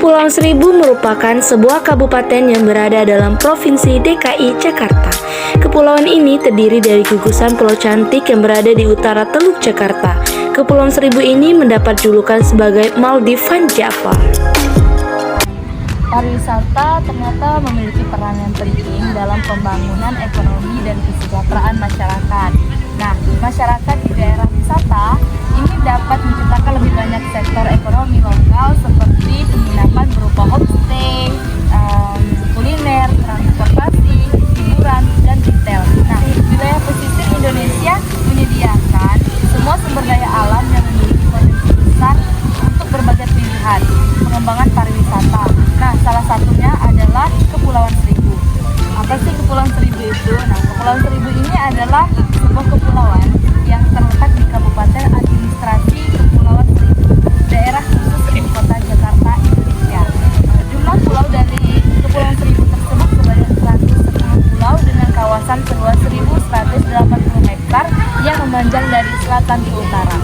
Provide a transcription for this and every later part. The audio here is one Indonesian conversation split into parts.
Kepulauan Seribu merupakan sebuah kabupaten yang berada dalam Provinsi DKI Jakarta. Kepulauan ini terdiri dari gugusan Pulau Cantik yang berada di utara Teluk Jakarta. Kepulauan Seribu ini mendapat julukan sebagai Maldives Van Java. Pariwisata ternyata memiliki peran yang penting dalam pembangunan ekonomi dan kesejahteraan masyarakat. Nah, masyarakat di daerah wisata ini dapat menciptakan lebih banyak sektor ekonomi lokal seperti penginapan berupa homestay, kuliner, transportasi, hiburan, dan retail. Nah, wilayah pesisir Indonesia menyediakan semua sumber daya alam yang memiliki potensi besar untuk berbagai pilihan pengembangan pariwisata. Nah, salah satunya adalah Kepulauan Seribu. Apa sih Kepulauan Seribu itu? Nah, Kepulauan Seribu ini adalah sebuah kepulauan yang terletak di Kabupaten Administrasi Kepulauan Seribu, daerah khusus ibu kota Jakarta, Indonesia. Jumlah pulau dari Kepulauan Seribu tersebut sebanyak 110 pulau dengan kawasan seluas 1.180 hektar yang memanjang dari selatan ke utara.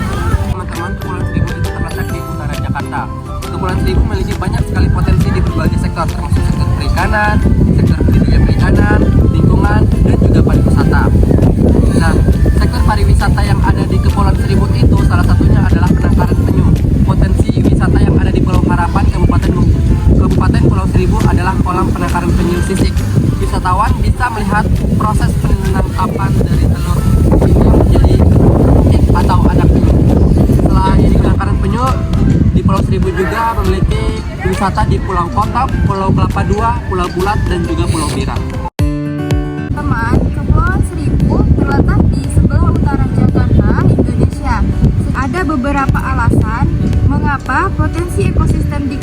Teman-teman, Kepulauan Seribu itu terletak di utara Jakarta. Kepulauan Seribu memiliki banyak sekali potensi di berbagai sektor, termasuk sektor perikanan, sektor budidaya perikanan, lingkungan, dan juga pariwisata. Nah, sektor pariwisata yang ada di Kepulauan Seribu itu salah satunya adalah penangkaran penyu. Potensi wisata yang ada di Pulau Harapan, Kabupaten Pulau Seribu adalah kolam penangkaran penyu sisik. Wisatawan bisa melihat proses penangkapan dari telur penyu menjadi atau anak penyu. Selain penangkaran penyu, di Pulau Seribu juga memiliki wisata di Pulau Kotak, Pulau Kelapa II, Pulau Bulat, dan juga Pulau Bira. Teman, Kepulauan Seribu terletak di sebelah utara Jakarta, Indonesia. Ada beberapa alasan mengapa potensi ekosistem di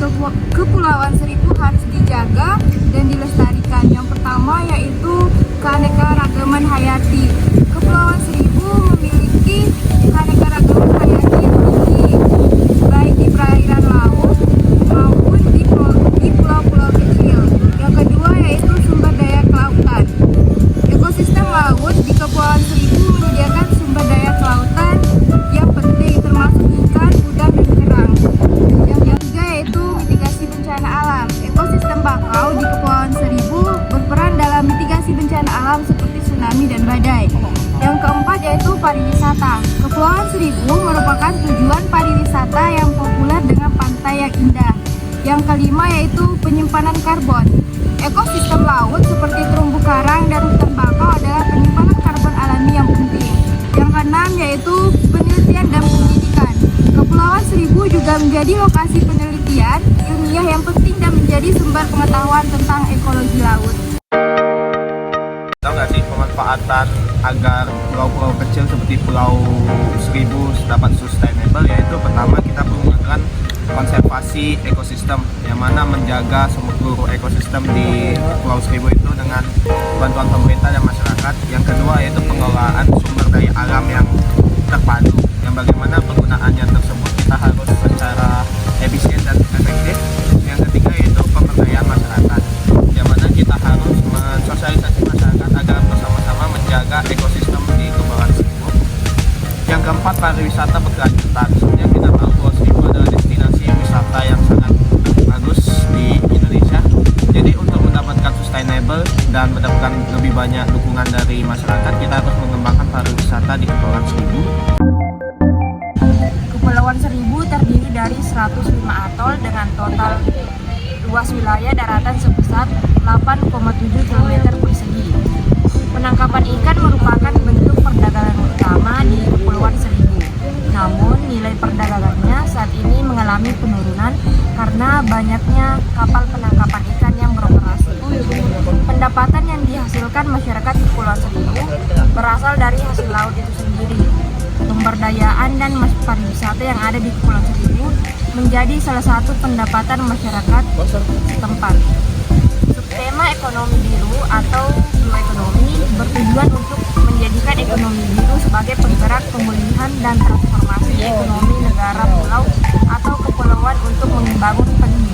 Kepulauan Seribu harus dijaga dan dilestarikan. Yang pertama yaitu keanekaragaman hayati. Kepulauan Seribu memiliki keanekaragaman hayati yang tinggi, baik di perairan laut maupun di pulau-pulau kecil. Yang kedua yaitu sumber daya kelautan. Ekosistem laut di Kepulauan Seribu menyediakan sumber daya kelautan yang penting, termasuk ikan, udang, dan kerang. Yang ketiga yaitu mitigasi bencana alam. Ekosistem bakau di Kepulauan Seribu berperan dalam mitigasi bencana alam seperti tsunami dan badai. Yang keempat yaitu pariwisata. Kepulauan Seribu merupakan tujuan pariwisata yang populer dengan pantai yang indah. Yang kelima yaitu penyimpanan karbon. Ekosistem laut seperti terumbu karang dan hutan bakau adalah penyimpanan karbon alami yang penting. Yang keenam yaitu penelitian dan pendidikan. Kepulauan Seribu juga menjadi lokasi penelitian ilmiah yang penting dan menjadi sumber pengetahuan tentang ekologi laut. Tahu nggak sih pemanfaatan agar pulau-pulau kecil seperti Pulau Seribu dapat sustainable, yaitu pertama kita perlu melakukan konservasi ekosistem yang mana menjaga seluruh ekosistem di Pulau Seribu itu dengan bantuan pemerintah dan masyarakat. Yang kedua yaitu pengelolaan sumber daya alam yang terpadu, yang bagaimana penggunaannya tersebut kita harus secara efisien dan efektif. Yang ketiga yaitu pemberdayaan masyarakat, yang mana kita harus mensosialisasi masyarakat agar bersama-sama menjaga ekosistem di Kepulauan Seribu. Yang keempat, pariwisata berkelanjutan. Sebenarnya kita tahu Pulau Seribu adalah destinasi wisata yang sangat bagus di Indonesia. Jadi untuk mendapatkan sustainable dan mendapatkan lebih banyak dukungan dari masyarakat, kita harus mengembangkan pariwisata di Kepulauan Seribu. Kepulauan Seribu terdiri dari 105 atol dengan total luas wilayah daratan sebesar 8,7 km persegi. Penangkapan ikan merupakan bentuk perdagangan utama di Kepulauan Seribu. Namun nilai perdagangannya saat ini mengalami penurunan karena banyaknya kapal penangkapan ikan yang beroperasi. Pendapatan yang dihasilkan masyarakat Kepulauan Seribu berasal dari hasil laut itu sendiri. Pemberdayaan dan pariwisata yang ada di Kepulauan Seribu menjadi salah satu pendapatan masyarakat setempat. Subtema ekonomi biru atau blue ekonomi bertujuan untuk menjadikan ekonomi biru sebagai penggerak pemulihan dan transformasi ekonomi negara pulau atau kepulauan untuk membangun pendidikan